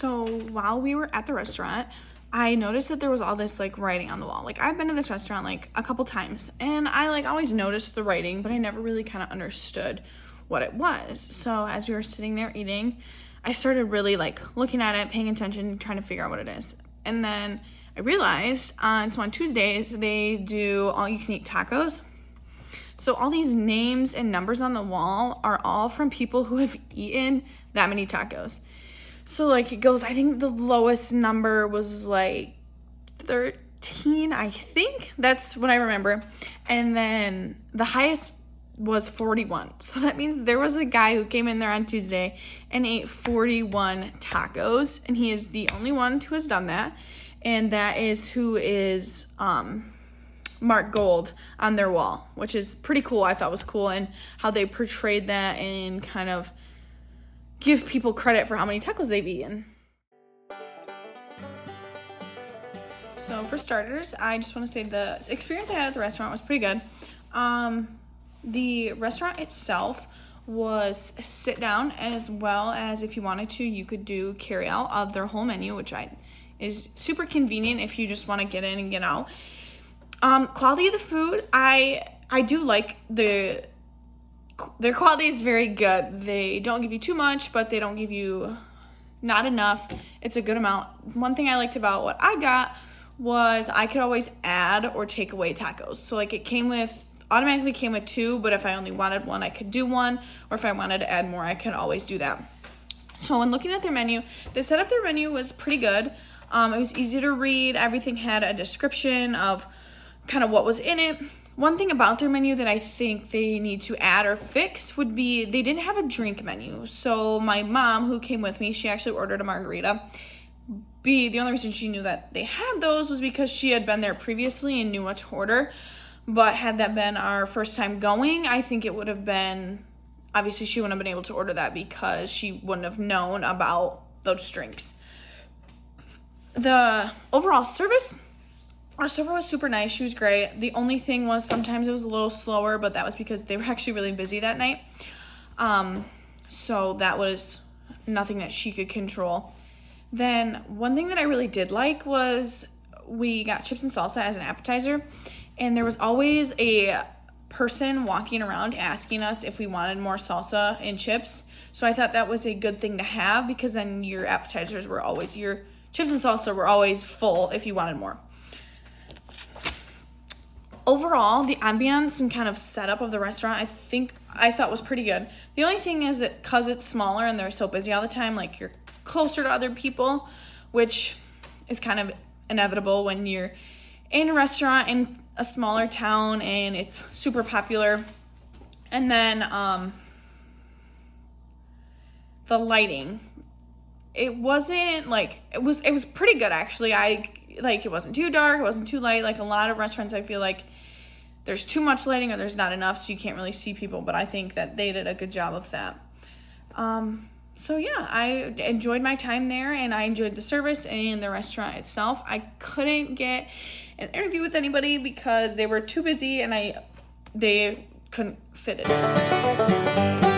So while we were at the restaurant, I noticed that there was all this like writing on the wall. Like I've been to this restaurant like a couple times and I like always noticed the writing, but I never really kind of understood what it was. So as we were sitting there eating, I started really like looking at it, paying attention, trying to figure out what it is. And then I realized on Tuesdays they do all you can eat tacos. So all these names and numbers on the wall are all from people who have eaten that many tacos. So like it goes, I think the lowest number was like 13, I think. That's what I remember. And then the highest was 41. So that means there was a guy who came in there on Tuesday and ate 41 tacos. And he is the only one who has done that. And that is who is marked gold on their wall, which is pretty cool. I thought was cool, and how they portrayed that and kind of give people credit for how many tacos they've eaten. So for starters, I just want to say the experience I had at the restaurant was pretty good. The restaurant itself was sit down, as well as if you wanted to, you could do carry out of their whole menu, which is super convenient if you just want to get in and get out. Quality of the food, I do like their quality is very good. They don't give you too much, but they don't give you not enough. It's a good amount. One thing I liked about what I got was I could always add or take away tacos. So like it automatically came with 2, but if I only wanted 1, I could do 1, or if I wanted to add more, I could always do that. So when looking at their menu, they set up their menu was pretty good. It was easy to read. Everything had a description of kind of what was in it. One thing about their menu that I think they need to add or fix would be they didn't have a drink menu. So my mom, who came with me, she actually ordered a margarita. The only reason she knew that they had those was because she had been there previously and knew what to order. But had that been our first time going, I think it would have been, obviously she wouldn't have been able to order that because she wouldn't have known about those drinks. The overall service, our server was super nice. She was great. The only thing was sometimes it was a little slower, but that was because they were actually really busy that night. So that was nothing that she could control. Then one thing that I really did like was we got chips and salsa as an appetizer, and there was always a person walking around asking us if we wanted more salsa and chips. So I thought that was a good thing to have, because then your appetizers were always, your chips and salsa were always full if you wanted more. Overall, the ambiance and kind of setup of the restaurant, I thought was pretty good. The only thing is that because it's smaller and they're so busy all the time, like you're closer to other people, which is kind of inevitable when you're in a restaurant in a smaller town and it's super popular. And then the lighting, it wasn't like, it was pretty good actually. It wasn't too dark, it wasn't too light. Like a lot of restaurants, I feel like there's too much lighting or there's not enough, so you can't really see people, but I think that they did a good job of that. So yeah, I enjoyed my time there, and I enjoyed the service and the restaurant itself. I couldn't get an interview with anybody because they were too busy and they couldn't fit it in.